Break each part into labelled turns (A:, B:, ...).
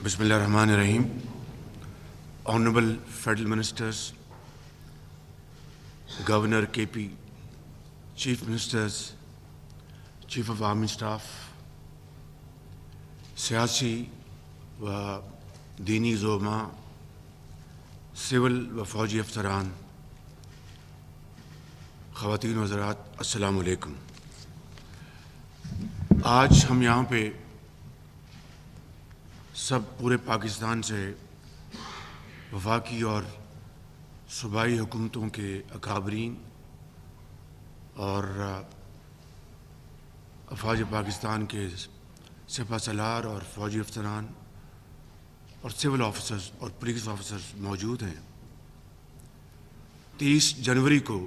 A: Bismillah ar-Rahman ar-Rahim. Honorable Federal Ministers, Governor KP, Chief Ministers, Chief of Army Staff, سیاسی و دینی زعماء، civil و فوجی افسران، خواتین و حضرات، السلام علیکم۔ آج ہم یہاں پہ سب پورے پاکستان سے وفاقی اور صوبائی حکومتوں کے اکابرین اور افواج پاکستان کے سپہ سالار اور فوجی افسران اور سول آفیسرز اور پولیس آفیسرز موجود ہیں۔ 30 جنوری کو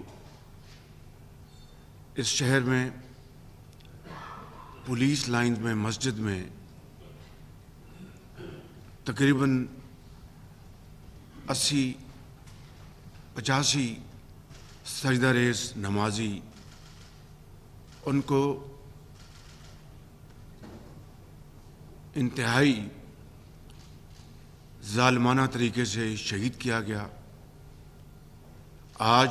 A: اس شہر میں پولیس لائنز میں مسجد میں تقریباً 80-85 سجدہ ریز نمازی ان کو انتہائی ظالمانہ طریقے سے شہید کیا گیا۔ آج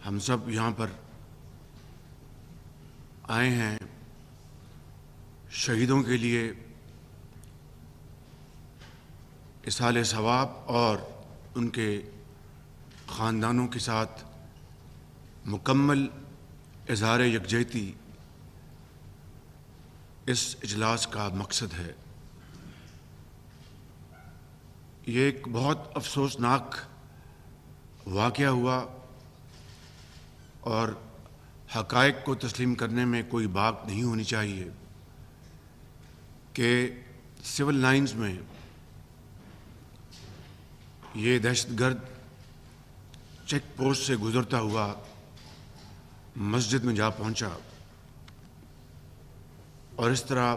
A: ہم سب یہاں پر آئے ہیں شہیدوں کے لیے اصحال ثواب اور ان کے خاندانوں کے ساتھ مکمل اظہار یکجہتی اس اجلاس کا مقصد ہے۔ یہ ایک بہت افسوسناک واقعہ ہوا اور حقائق کو تسلیم کرنے میں کوئی بات نہیں ہونی چاہیے کہ سول لائنز میں یہ دہشت گرد چیک پوسٹ سے گزرتا ہوا مسجد میں جا پہنچا اور اس طرح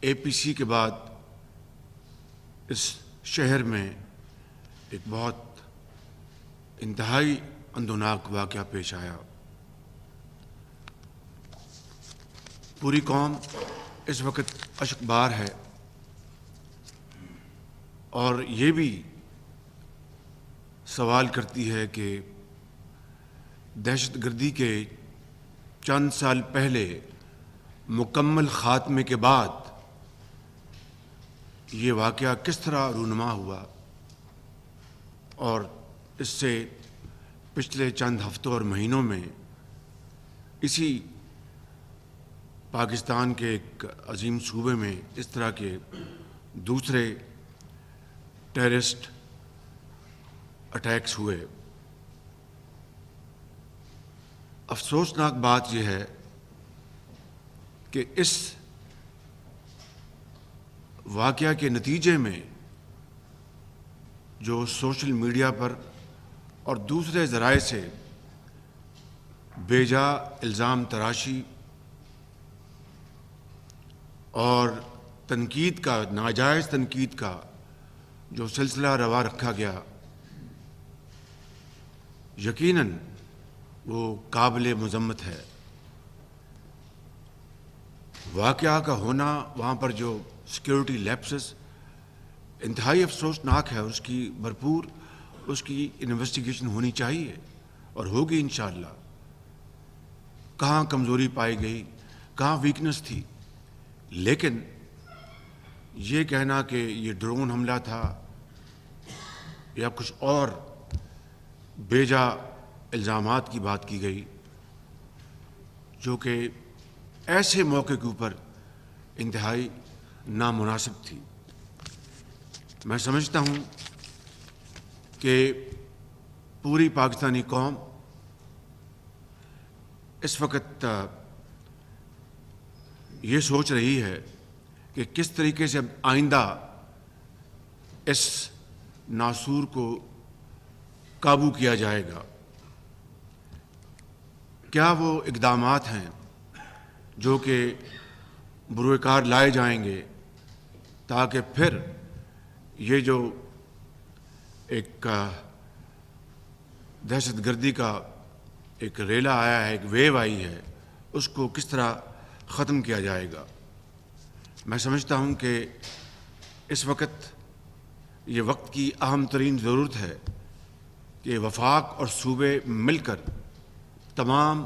A: اے پی سی کے بعد اس شہر میں ایک بہت انتہائی اندوناک واقعہ پیش آیا۔ پوری قوم اس وقت اشکبار ہے اور یہ بھی سوال کرتی ہے کہ دہشت گردی کے چند سال پہلے مکمل خاتمے کے بعد یہ واقعہ کس طرح رونما ہوا اور اس سے پچھلے چند ہفتوں اور مہینوں میں اسی پاکستان کے ایک عظیم صوبے میں اس طرح کے دوسرے ٹیررسٹ اٹیکس ہوئے۔ افسوسناک بات یہ ہے کہ اس واقعہ کے نتیجے میں جو سوشل میڈیا پر اور دوسرے ذرائع سے بے جا الزام تراشی اور تنقید کا، ناجائز تنقید کا جو سلسلہ روا رکھا گیا، یقیناً وہ قابل مذمت ہے۔ واقعہ کا ہونا، وہاں پر جو سیکیورٹی لیپسز انتہائی افسوسناک ہے، اس کی بھرپور اس کی انویسٹیگیشن ہونی چاہیے اور ہوگی انشاءاللہ۔ کہاں کمزوری پائی گئی، کہاں ویکنس تھی، لیکن یہ کہنا کہ یہ ڈرون حملہ تھا یا کچھ اور بیجا الزامات کی بات کی گئی جو کہ ایسے موقع کے اوپر انتہائی نامناسب تھی۔ میں سمجھتا ہوں کہ پوری پاکستانی قوم اس وقت یہ سوچ رہی ہے کہ کس طریقے سے آئندہ اس ناسور کو قابو کیا جائے گا۔ کیا وہ اقدامات ہیں جو کہ بروئے کار لائے جائیں گے تاکہ پھر یہ جو ایک دہشت گردی کا ایک ریلا آیا ہے، ایک ویو آئی ہے، اس کو کس طرح ختم کیا جائے گا۔ میں سمجھتا ہوں کہ اس وقت یہ وقت کی اہم ترین ضرورت ہے کہ وفاق اور صوبے مل کر تمام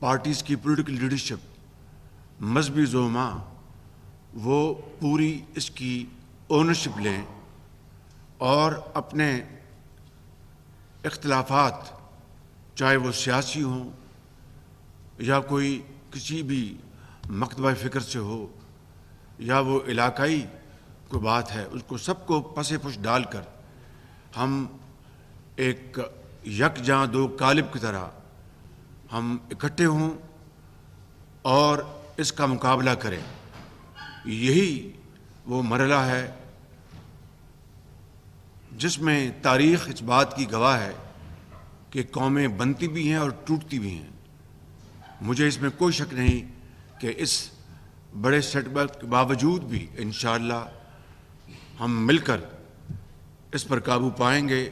A: پارٹیز کی پولیٹیکل لیڈرشپ، مذہبی زعماء، وہ پوری اس کی اونرشپ لیں اور اپنے اختلافات، چاہے وہ سیاسی ہوں یا کوئی کسی بھی مکتبہ فکر سے ہو یا وہ علاقائی کوئی بات ہے، اس کو سب کو پس پش ڈال کر ہم ایک یکجاں دو قالب کی طرح ہم اکٹھے ہوں اور اس کا مقابلہ کریں۔ یہی وہ مرحلہ ہے جس میں تاریخ اس بات کی گواہ ہے کہ قومیں بنتی بھی ہیں اور ٹوٹتی بھی ہیں۔ مجھے اس میں کوئی شک نہیں کہ اس بڑے سیٹ بیک کے باوجود بھی انشاءاللہ ہم مل کر اس پر قابو پائیں گے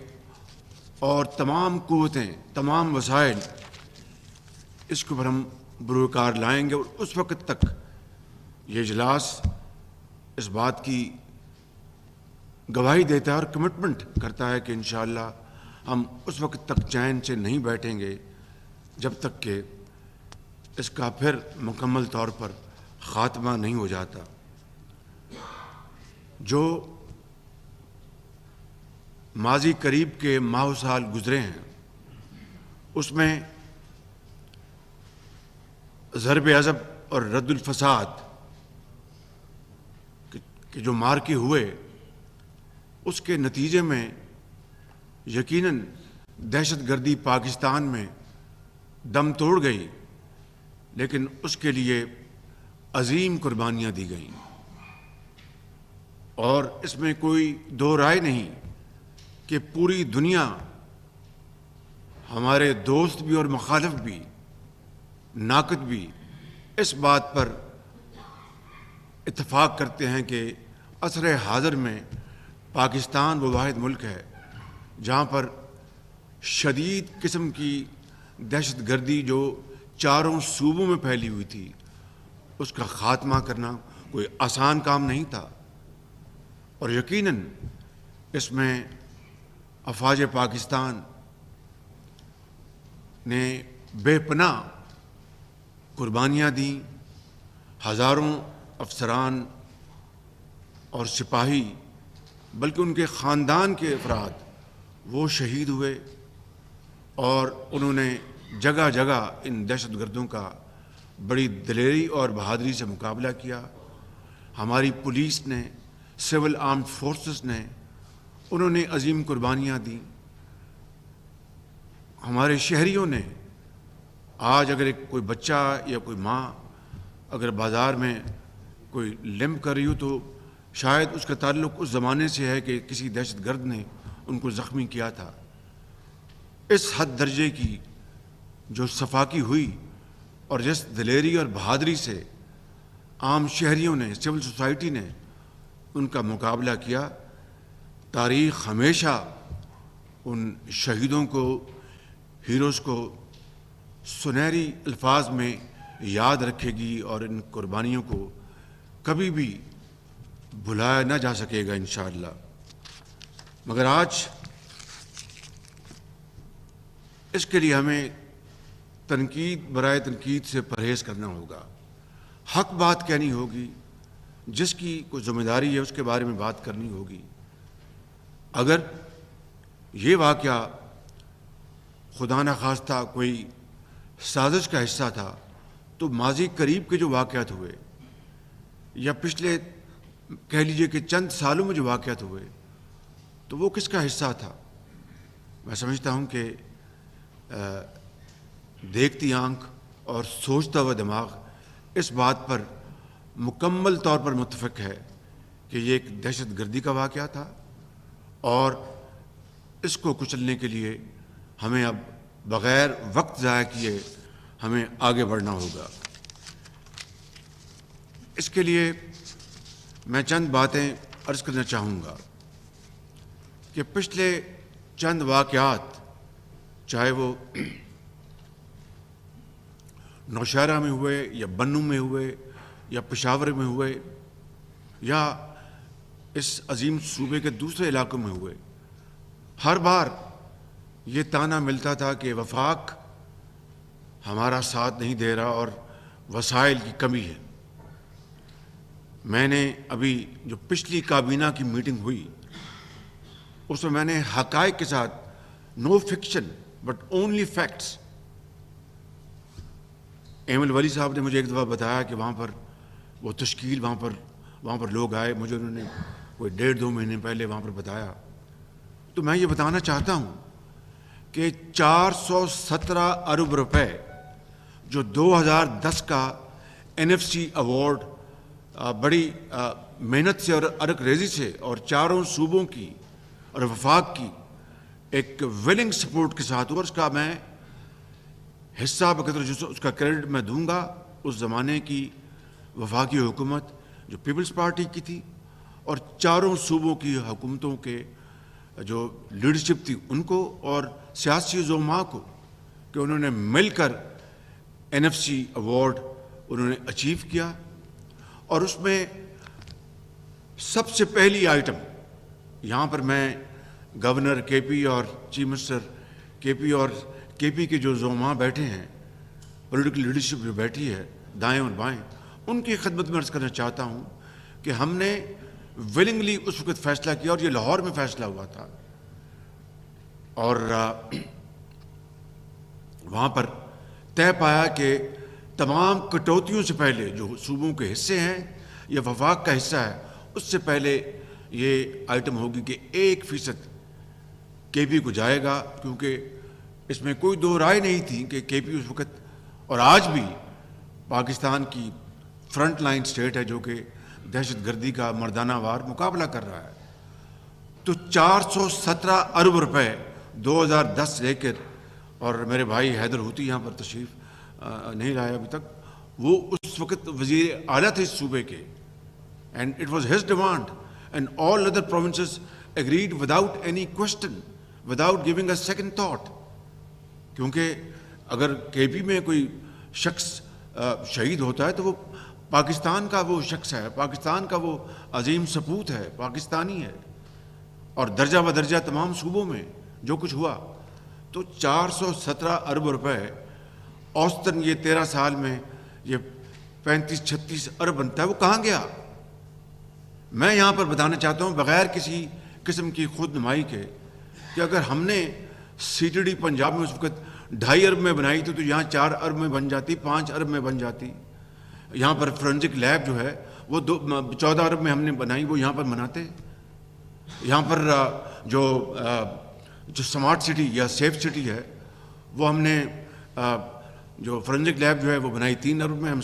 A: اور تمام قوتیں، تمام وسائل اس کے اوپر ہم بروکار لائیں گے، اور اس وقت تک یہ اجلاس اس بات کی گواہی دیتا ہے اور کمٹمنٹ کرتا ہے کہ انشاءاللہ ہم اس وقت تک چین سے نہیں بیٹھیں گے جب تک کہ اس کا پھر مکمل طور پر خاتمہ نہیں ہو جاتا۔ جو ماضی قریب کے ماہ و سال گزرے ہیں اس میں ضرب عضب اور رد الفساد کے جو مارکے ہوئے، اس کے نتیجے میں یقیناً دہشت گردی پاکستان میں دم توڑ گئی، لیکن اس کے لیے عظیم قربانیاں دی گئیں، اور اس میں کوئی دو رائے نہیں کہ پوری دنیا، ہمارے دوست بھی اور مخالف بھی، ناقد بھی، اس بات پر اتفاق کرتے ہیں کہ عصر حاضر میں پاکستان وہ واحد ملک ہے جہاں پر شدید قسم کی دہشت گردی جو چاروں صوبوں میں پھیلی ہوئی تھی، اس کا خاتمہ کرنا کوئی آسان کام نہیں تھا، اور یقیناً اس میں افواج پاکستان نے بے پناہ قربانیاں دیں۔ ہزاروں افسران اور سپاہی، بلکہ ان کے خاندان کے افراد وہ شہید ہوئے، اور انہوں نے جگہ جگہ ان دہشت گردوں کا بڑی دلیری اور بہادری سے مقابلہ کیا۔ ہماری پولیس نے، سول آرمڈ فورسز نے، انہوں نے عظیم قربانیاں دیں۔ ہمارے شہریوں نے، آج اگر کوئی بچہ یا کوئی ماں اگر بازار میں کوئی لمپ کر رہی ہو تو شاید اس کا تعلق اس زمانے سے ہے کہ کسی دہشت گرد نے ان کو زخمی کیا تھا۔ اس حد درجے کی جو صفاقی ہوئی اور جس دلیری اور بہادری سے عام شہریوں نے، سول سوسائٹی نے ان کا مقابلہ کیا، تاریخ ہمیشہ ان شہیدوں کو، ہیروز کو سنہری الفاظ میں یاد رکھے گی، اور ان قربانیوں کو کبھی بھی بھلایا نہ جا سکے گا انشاءاللہ۔ مگر آج اس کے لیے ہمیں تنقید برائے تنقید سے پرہیز کرنا ہوگا، حق بات کہنی ہوگی، جس کی کوئی ذمہ داری ہے اس کے بارے میں بات کرنی ہوگی۔ اگر یہ واقعہ خدا نخواستہ کوئی سازش کا حصہ تھا تو ماضی قریب کے جو واقعات ہوئے یا پچھلے کہہ لیجئے کہ چند سالوں میں جو واقعات ہوئے تو وہ کس کا حصہ تھا؟ میں سمجھتا ہوں کہ دیکھتی آنکھ اور سوچتا ہوا دماغ اس بات پر مکمل طور پر متفق ہے کہ یہ ایک دہشت گردی کا واقعہ تھا، اور اس کو کچلنے کے لیے ہمیں اب بغیر وقت ضائع کیے ہمیں آگے بڑھنا ہوگا۔ اس کے لیے میں چند باتیں عرض کرنا چاہوں گا کہ پچھلے چند واقعات، چاہے وہ نوشہرہ میں ہوئے یا بنوں میں ہوئے یا پشاور میں ہوئے یا اس عظیم صوبے کے دوسرے علاقوں میں ہوئے، ہر بار یہ تانا ملتا تھا کہ وفاق ہمارا ساتھ نہیں دے رہا اور وسائل کی کمی ہے۔ میں نے ابھی جو پچھلی کابینہ کی میٹنگ ہوئی اس میں نے حقائق کے ساتھ، no fiction but only facts, Aimal Wali صاحب نے مجھے ایک دفعہ بتایا کہ وہاں پر وہ تشکیل وہاں پر لوگ آئے، مجھے انہوں نے کوئی 1.5-2 مہینے پہلے وہاں پر بتایا۔ تو میں یہ بتانا چاہتا ہوں کہ 417 ارب روپے جو 2010 کا NFC ایوارڈ بڑی محنت سے اور ارک ریزی سے اور چاروں صوبوں کی اور وفاق کی ایک ویلنگ سپورٹ کے ساتھ، اور اس کا میں حصہ بقدر اس کا کریڈٹ میں دوں گا اس زمانے کی وفاقی حکومت جو پیپلز پارٹی کی تھی اور چاروں صوبوں کی حکومتوں کے جو لیڈرشپ تھی ان کو، اور سیاسی زعماء کو کہ انہوں نے مل کر NFC ایوارڈ انہوں نے اچیو کیا۔ اور اس میں سب سے پہلی آئٹم، یہاں پر میں گورنر کے پی اور چیف منسٹر کے پی اور کے پی کے جو زعماء بیٹھے ہیں، پولیٹیکل لیڈرشپ جو بیٹھی ہے دائیں اور بائیں، ان کی خدمت میں عرض کرنا چاہتا ہوں کہ ہم نے ویلنگلی اس وقت فیصلہ کیا، اور یہ لاہور میں فیصلہ ہوا تھا، اور وہاں پر طے پایا کہ تمام کٹوتیوں سے پہلے جو صوبوں کے حصے ہیں یا وفاق کا حصہ ہے، اس سے پہلے یہ آئٹم ہوگی کہ 1% کے پی کو جائے گا، کیونکہ اس میں کوئی دو رائے نہیں تھی کہ کے پی اس وقت اور آج بھی پاکستان کی فرنٹ لائن سٹیٹ ہے جو کہ دہشت گردی کا مردانہ وار مقابلہ کر رہا ہے۔ تو 417 ارب روپے 2010 سے لے کر، اور میرے بھائی حیدر ہوتی یہاں پر تشریف نہیں لایا ابھی تک، وہ اس وقت وزیر اعلیٰ تھے اس صوبے کے، and it was his demand and all other provinces agreed without any question, without giving a second thought, کیونکہ اگر کے پی میں کوئی شخص شہید ہوتا ہے تو وہ پاکستان کا وہ شخص ہے، پاکستان کا وہ عظیم سپوت ہے، پاکستانی ہے، اور درجہ بدرجہ تمام صوبوں میں جو کچھ ہوا۔ تو 417 ارب روپے اوسطاً یہ 13 سال میں یہ 35-36 ارب بنتا ہے، وہ کہاں گیا؟ میں یہاں پر بتانا چاہتا ہوں بغیر کسی قسم کی خود نمائی کے کہ اگر ہم نے CTD پنجاب میں اس وقت 2.5 ارب میں بنائی تھی تو یہاں 4 ارب میں بن جاتی، 5 ارب میں بن جاتی۔ یہاں پر فورنزک لیب جو ہے وہ 14 ارب میں ہم نے بنائی، وہ یہاں پر بناتے۔ یہاں پر جو سمارٹ سٹی یا سیف سٹی ہے وہ ہم نے جو فورنزک لیب جو ہے وہ بنائی 3 ارب میں،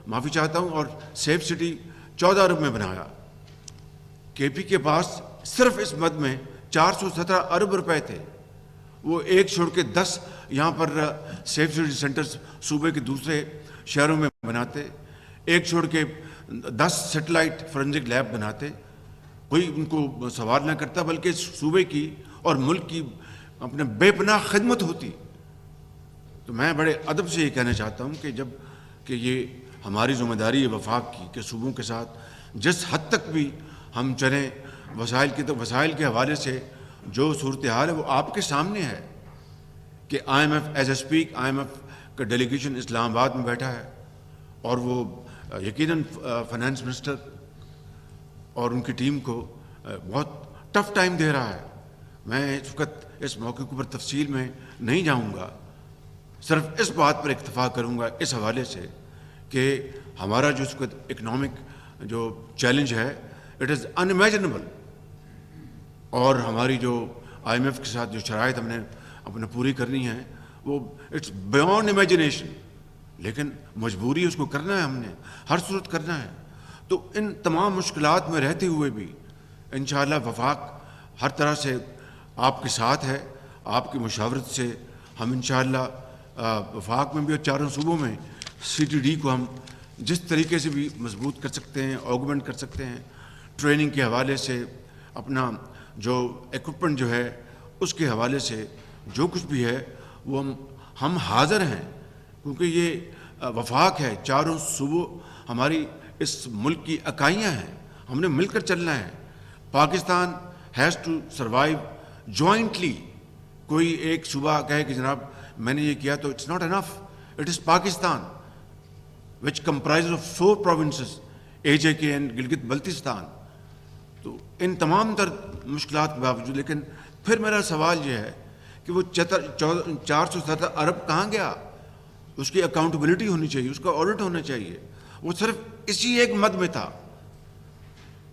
A: معافی چاہتا ہوں، اور سیف سٹی 14 ارب میں بنایا۔ کے پی کے پاس صرف اس مد میں 417 ارب روپے تھے، وہ ایک چھوڑ کے 10 یہاں پر سیف سٹی سینٹرز صوبے کے دوسرے شہروں میں بناتے، ایک چھوڑ کے 10 سیٹلائٹ فورنزک لیب بناتے، کوئی ان کو سوال نہ کرتا، بلکہ صوبے کی اور ملک کی اپنے بے پناہ خدمت ہوتی۔ تو میں بڑے ادب سے یہ کہنا چاہتا ہوں کہ یہ ہماری ذمہ داری ہے وفاق کی کہ صوبوں کے ساتھ جس حد تک بھی ہم چلیں، وسائل کے حوالے سے جو صورتحال ہے وہ آپ کے سامنے ہے کہ IMF as a speak, IMF کا ڈیلیگیشن اسلام آباد میں بیٹھا ہے، اور وہ یقیناً فائنانس منسٹر اور ان کی ٹیم کو بہت ٹف ٹائم دے رہا ہے۔ میں اس وقت اس موقع کے اوپر تفصیل میں نہیں جاؤں گا، صرف اس بات پر اکتفا کروں گا اس حوالے سے کہ ہمارا جو اس وقت اکنامک جو چیلنج ہے اٹ از انامیجنیبل، اور ہماری جو IMF کے ساتھ جو شرائط ہم نے اپنے پوری کرنی ہے وہ اٹس بیونڈ امیجنیشن، لیکن مجبوری اس کو کرنا ہے، ہم نے ہر صورت کرنا ہے۔ تو ان تمام مشکلات میں رہتے ہوئے بھی انشاءاللہ وفاق ہر طرح سے آپ کے ساتھ ہے، آپ کی مشاورت سے ہم انشاءاللہ وفاق میں بھی اور چاروں صوبوں میں CTD کو ہم جس طریقے سے بھی مضبوط کر سکتے ہیں، آگمنٹ کر سکتے ہیں، ٹریننگ کے حوالے سے، اپنا جو ایکوپمنٹ جو ہے اس کے حوالے سے جو کچھ بھی ہے وہ ہم حاضر ہیں، کیونکہ یہ وفاق ہے، چاروں صوبوں ہماری اس ملک کی اکائیاں ہیں، ہم نے مل کر چلنا ہے۔ Pakistan has to survive jointly. کوئی ایک صوبہ کہے کہ جناب میں نے یہ کیا تو it's not enough. It is Pakistan which comprises of 4 provinces, AJK and Gilgit Baltistan. تو ان تمام تر مشکلات کے باوجود لیکن پھر میرا سوال یہ ہے کہ وہ 470 ارب کہاں گیا؟ اس کی اکاؤنٹیبلٹی ہونی چاہیے, اس کا آڈٹ ہونا چاہیے. وہ صرف اسی ایک مد میں تھا.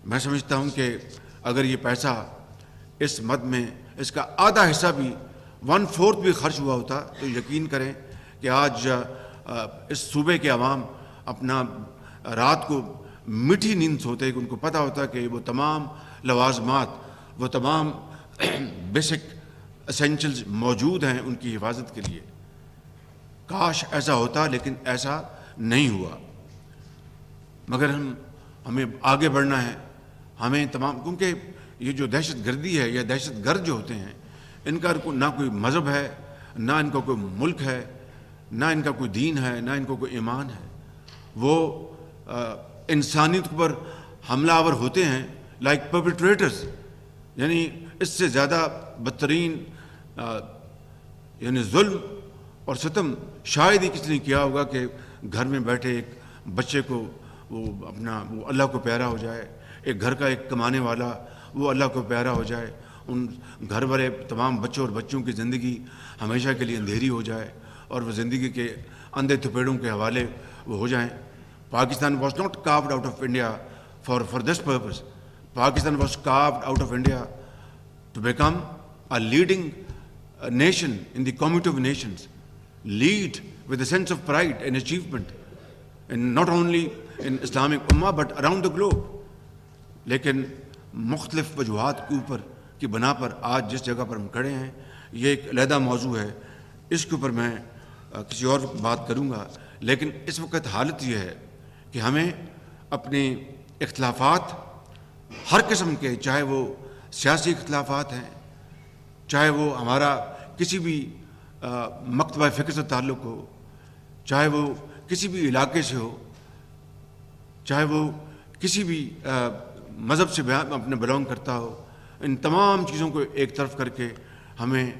A: میں سمجھتا ہوں کہ اگر یہ پیسہ اس مد میں اس کا آدھا حصہ بھی 1/4 بھی خرچ ہوا ہوتا تو یقین کریں کہ آج اس صوبے کے عوام اپنا رات کو میٹھی نیند سوتے کہ ان کو پتہ ہوتا کہ وہ تمام لوازمات, وہ تمام بیسک اسینشلز موجود ہیں ان کی حفاظت کے لیے. کاش ایسا ہوتا لیکن ایسا نہیں ہوا. مگر ہمیں آگے بڑھنا ہے. ہمیں تمام, کیونکہ یہ جو دہشت گردی ہے یا دہشت گرد جو ہوتے ہیں ان کا نہ کوئی مذہب ہے, نہ ان کا کوئی ملک ہے, نہ ان کا کوئی دین ہے, نہ ان کو کوئی ایمان ہے. وہ انسانیت پر حملہ آور ہوتے ہیں لائک پرپیٹریٹرز. یعنی اس سے زیادہ بدترین یعنی ظلم اور ستم شاید ہی کسی نے کیا ہوگا کہ گھر میں بیٹھے ایک بچے کو وہ اللہ کو پیارا ہو جائے, ایک گھر کا ایک کمانے والا وہ اللہ کو پیارا ہو جائے, ان گھر والے تمام بچوں اور بچوں کی زندگی ہمیشہ کے لیے اندھیری ہو جائے اور وہ زندگی کے اندھے تھپیڑوں کے حوالے وہ ہو جائیں. Pakistan was not carved out of India for this purpose. Pakistan was carved out of India to become a leading nation in the community of nations, lead with a sense of pride and achievement, and not only in Islamic Ummah but around the globe. لیکن مختلف وجوہات کے اوپر کی بنا پر آج جس جگہ پر ہم کھڑے ہیں یہ ایک علیحدہ موضوع ہے, اس کے اوپر میں کسی اور وقت بات کروں گا. لیکن اس وقت حالت یہ ہے کہ ہمیں اپنے اختلافات ہر قسم کے, چاہے وہ سیاسی اختلافات ہیں, چاہے وہ ہمارا کسی بھی مکتبہ فکر سے تعلق ہو, چاہے وہ کسی بھی علاقے سے ہو, چاہے وہ کسی بھی مذہب سے اپنے بلانگ کرتا ہو, ان تمام چیزوں کو ایک طرف کر کے ہمیں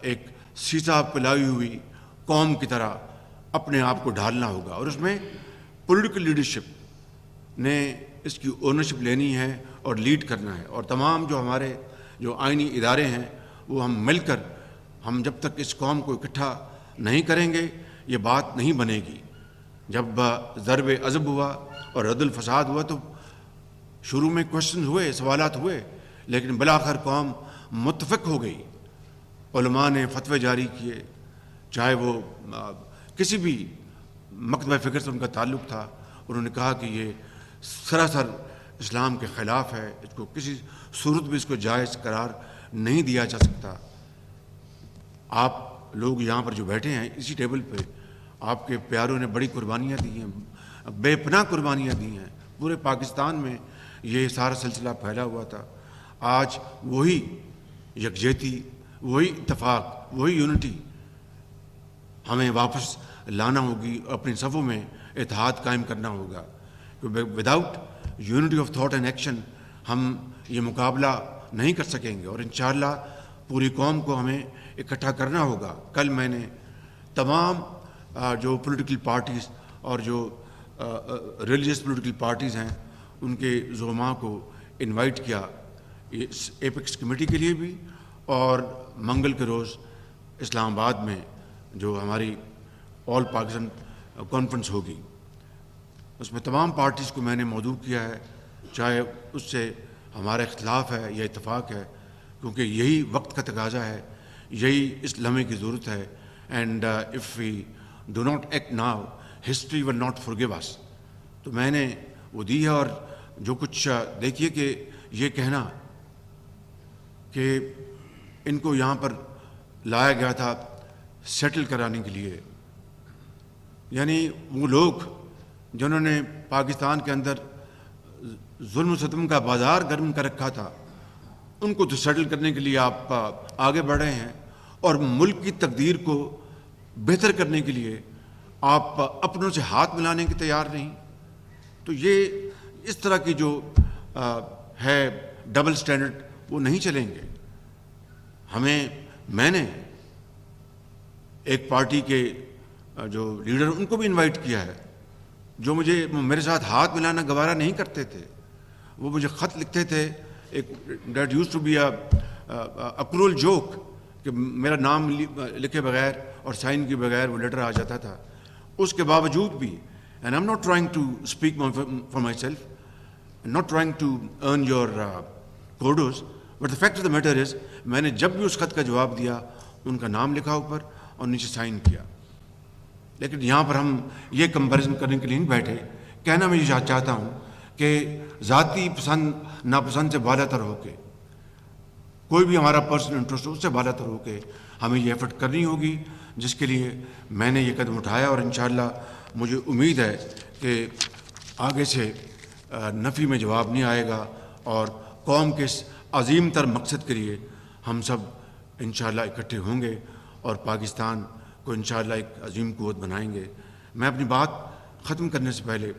A: ایک سیسا پلائی ہوئی قوم کی طرح اپنے آپ کو ڈھالنا ہوگا. اور اس میں پولیٹیکل لیڈرشپ نے اس کی اونرشپ لینی ہے اور لیڈ کرنا ہے. اور تمام جو ہمارے جو آئینی ادارے ہیں وہ ہم مل کر, ہم جب تک اس قوم کو اکٹھا نہیں کریں گے یہ بات نہیں بنے گی. جب ضرب عضب ہوا اور رد الفساد ہوا تو شروع میں کوشچن ہوئے, سوالات ہوئے, لیکن بالآخر قوم متفق ہو گئی. علماء نے فتوے جاری کیے, چاہے وہ کسی بھی مکتبہ فکر سے ان کا تعلق تھا, انہوں نے کہا کہ یہ سراسر اسلام کے خلاف ہے, اس کو کسی صورت بھی اس کو جائز قرار نہیں دیا جا سکتا. آپ لوگ یہاں پر جو بیٹھے ہیں اسی ٹیبل پہ, آپ کے پیاروں نے بڑی قربانیاں دی ہیں, بے پناہ قربانیاں دی ہیں. پورے پاکستان میں یہ سارا سلسلہ پھیلا ہوا تھا. آج وہی یکجہتی, وہی اتفاق, وہی یونٹی ہمیں واپس لانا ہوگی, اپنی صفوں میں اتحاد قائم کرنا ہوگا. Without unity of thought and action ہم یہ مقابلہ نہیں کر سکیں گے. اور انشاءاللہ پوری قوم کو ہمیں اکٹھا کرنا ہوگا. کل میں نے تمام جو پولیٹیکل پارٹیز اور جو ریلیجس پولیٹیکل پارٹیز ہیں ان کے زعماء کو انوائٹ کیا اس ایپیکس کمیٹی کے لیے بھی, اور منگل کے روز اسلام آباد میں جو ہماری آل پاکستان کانفرنس ہوگی اس میں تمام پارٹیز کو میں نے مدعو کیا ہے, چاہے اس سے ہمارا اختلاف ہے یا اتفاق ہے, کیونکہ یہی وقت کا تقاضا ہے, یہی اس لمحے کی ضرورت ہے. And if we do not act now history will not forgive us. تو میں نے وہ دی ہے. اور جو کچھ دیکھیے کہ یہ کہنا کہ ان کو یہاں پر لایا گیا تھا سیٹل کرانے کے لیے, یعنی وہ لوگ جنہوں نے پاکستان کے اندر ظلم و ستم کا بازار گرم کر رکھا تھا, ان کو تو سیٹل کرنے کے لیے آپ آگے بڑھ رہے ہیں, اور ملک کی تقدیر کو بہتر کرنے کے لیے آپ اپنوں سے ہاتھ ملانے کی تیار نہیں. تو یہ اس طرح کی جو ہے ڈبل سٹینڈرڈ وہ نہیں چلیں گے. میں نے ایک پارٹی کے جو لیڈر ان کو بھی انوائٹ کیا ہے, جو میرے ساتھ ہاتھ ملانا گوارا نہیں کرتے تھے. وہ مجھے خط لکھتے تھے, ایک that used to be a cruel joke, کہ میرا نام لکھے بغیر اور سائن کے بغیر وہ لیٹر آ جاتا تھا. اس کے باوجود بھی, and I am not trying to speak for myself, not trying to earn your kudos, but the fact of the matter is میں نے جب بھی اس خط کا جواب دیا ان کا نام لکھا اوپر اور نیچے سائن کیا. لیکن یہاں پر ہم یہ کمپیریزن کرنے کے لیے نہیں بیٹھے. کہنا میں یہ چاہتا ہوں کہ ذاتی پسند ناپسند سے بالا تر ہو کے, کوئی بھی ہمارا پرسنل انٹرسٹ اس سے بالا تر ہو کے ہمیں یہ ایفرٹ کرنی ہوگی, جس کے لیے میں نے یہ قدم اٹھایا. اور انشاءاللہ مجھے امید ہے کہ آگے سے نفی میں جواب نہیں آئے گا, اور قوم کے اس عظیم تر مقصد کے لیے ہم سب انشاءاللہ اکٹھے ہوں گے اور پاکستان کو انشاءاللہ ایک عظیم قوت بنائیں گے. میں اپنی بات ختم کرنے سے پہلے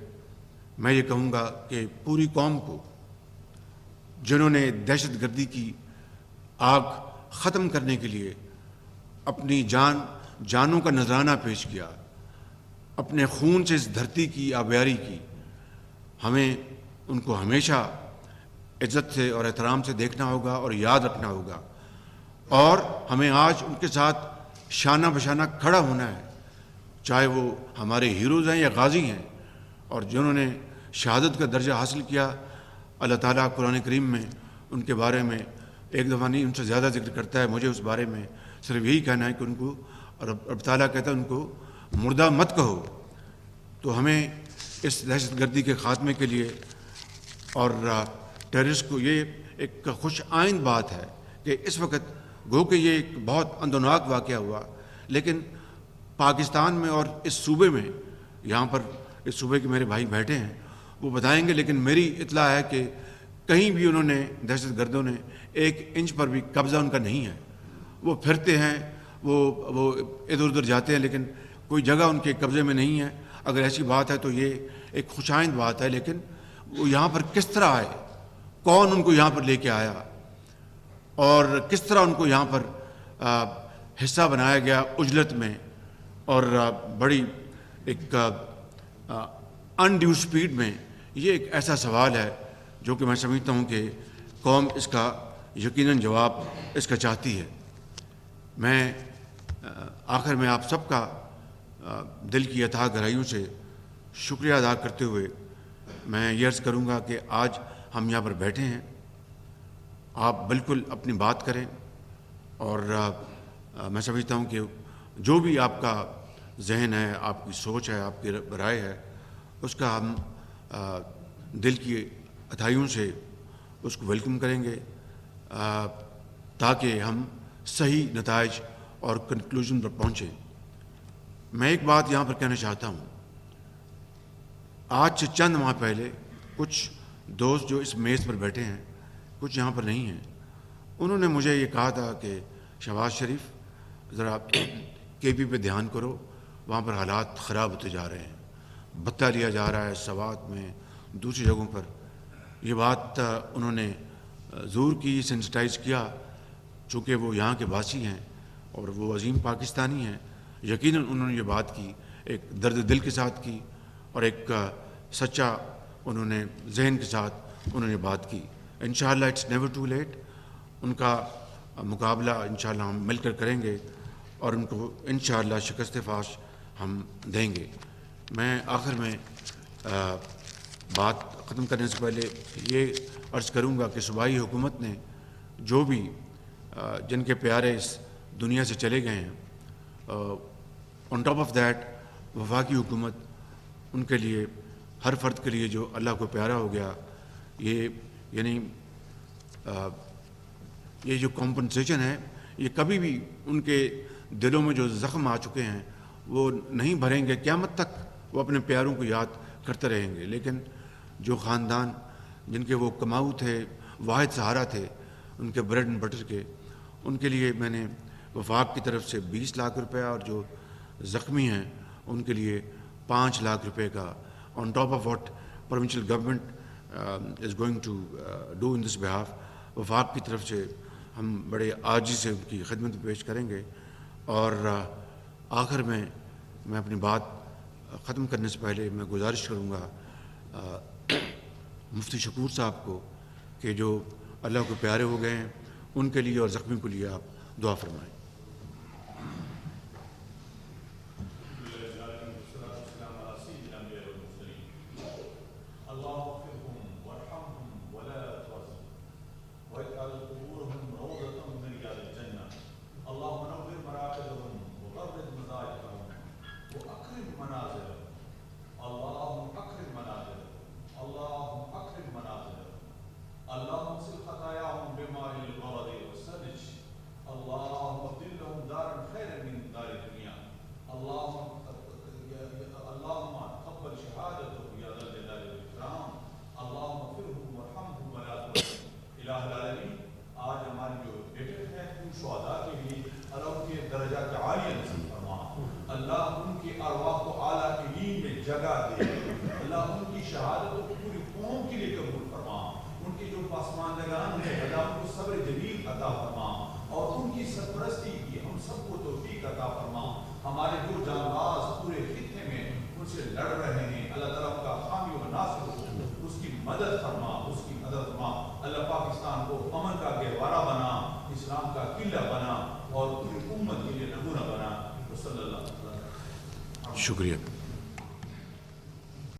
A: میں یہ کہوں گا کہ پوری قوم کو, جنہوں نے دہشت گردی کی آگ ختم کرنے کے لیے اپنی جانوں کا نذرانہ پیش کیا, اپنے خون سے اس دھرتی کی آبیاری کی, ہمیں ان کو ہمیشہ عزت سے اور احترام سے دیکھنا ہوگا اور یاد رکھنا ہوگا. اور ہمیں آج ان کے ساتھ شانہ بشانہ کھڑا ہونا ہے, چاہے وہ ہمارے ہیروز ہیں یا غازی ہیں, اور جنہوں نے شہادت کا درجہ حاصل کیا. اللہ تعالیٰ قرآن کریم میں ان کے بارے میں ایک دفعہ نہیں, ان سے زیادہ ذکر کرتا ہے. مجھے اس بارے میں صرف یہی کہنا ہے کہ ان کو, اور رب تعالیٰ کہتا ہے ان کو مردہ مت کہو. تو ہمیں اس دہشت گردی کے خاتمے کے لیے اور ٹیررسٹ کو, یہ ایک خوش آئند بات ہے کہ اس وقت گو کہ یہ ایک بہت اندوناک واقعہ ہوا, لیکن پاکستان میں اور اس صوبے میں, یہاں پر اس صوبے کے میرے بھائی بیٹھے ہیں وہ بتائیں گے, لیکن میری اطلاع ہے کہ کہیں بھی انہوں نے, دہشت گردوں نے 1 انچ پر بھی قبضہ ان کا نہیں ہے. وہ پھرتے ہیں, وہ ادھر ادھر جاتے ہیں, لیکن کوئی جگہ ان کے قبضے میں نہیں ہے. اگر ایسی بات ہے تو یہ ایک خوش آئند بات ہے, لیکن وہ یہاں پر کس طرح آئے, کون ان کو یہاں پر لے کے آیا, اور کس طرح ان کو یہاں پر حصہ بنایا گیا عجلت میں, اور بڑی ایک انڈیو سپیڈ میں, یہ ایک ایسا سوال ہے جو کہ میں سمجھتا ہوں کہ قوم اس کا یقیناً جواب اس کا چاہتی ہے. میں آخر میں آپ سب کا دل کی اتھاہ گہرائیوں سے شکریہ ادا کرتے ہوئے میں یہ عرض کروں گا کہ آج ہم یہاں پر بیٹھے ہیں, آپ بالکل اپنی بات کریں, اور میں سمجھتا ہوں کہ جو بھی آپ کا ذہن ہے, آپ کی سوچ ہے, آپ کی رائے ہے, اس کا ہم دل کی اتھائیوں سے اس کو ویلکم کریں گے, تاکہ ہم صحیح نتائج اور کنکلوژن پر پہنچیں. میں ایک بات یہاں پر کہنا چاہتا ہوں. آج سے چند ماہ پہلے کچھ دوست جو اس میز پر بیٹھے ہیں, کچھ یہاں پر نہیں ہیں, انہوں نے مجھے یہ کہا تھا کہ شہباز شریف ذرا کے پی پہ دھیان کرو, وہاں پر حالات خراب ہوتے جا رہے ہیں, بھتہ لیا جا رہا ہے سوات میں, دوسری جگہوں پر. یہ بات انہوں نے زور کی, سینسٹائز کیا, چونکہ وہ یہاں کے باسی ہیں اور وہ عظیم پاکستانی ہیں. یقیناً انہوں نے یہ بات کی, ایک درد دل کے ساتھ کی, اور ایک سچا انہوں نے ذہن کے ساتھ انہوں نے بات کی. انشاءاللہ اٹس نیور ٹو لیٹ. ان کا مقابلہ انشاءاللہ ہم مل کر کریں گے, اور ان کو انشاءاللہ شکست فاش ہم دیں گے. میں آخر میں بات ختم کرنے سے پہلے یہ عرض کروں گا کہ صوبائی حکومت نے جو بھی جن کے پیارے اس دنیا سے چلے گئے ہیں, آن ٹاپ آف دیٹ وفاقی حکومت ان کے لیے, ہر فرد کے لیے جو اللہ کو پیارا ہو گیا, یہ یعنی یہ جو کمپنسیشن ہے, یہ کبھی بھی ان کے دلوں میں جو زخم آ چکے ہیں وہ نہیں بھریں گے. قیامت تک وہ اپنے پیاروں کو یاد کرتے رہیں گے. لیکن جو خاندان جن کے وہ کماؤ تھے, واحد سہارا تھے ان کے بریڈ اینڈ بٹر کے, ان کے لیے میں نے وفاق کی طرف سے 20 لاکھ روپے, اور جو زخمی ہیں ان کے لیے 5 لاکھ روپے کا, on top of what provincial government is going to do in this behalf. وفاق کی طرف سے ہم بڑے عاجزی سے ان کی خدمت پیش کریں گے. اور آخر میں اپنی بات ختم کرنے سے پہلے میں گزارش کروں گا مفتی شکور صاحب کو کہ جو اللہ کو پیارے ہو گئے ہیں ان کے لیے اور زخمی کو لیے آپ دعا فرمائیں. شکریہ.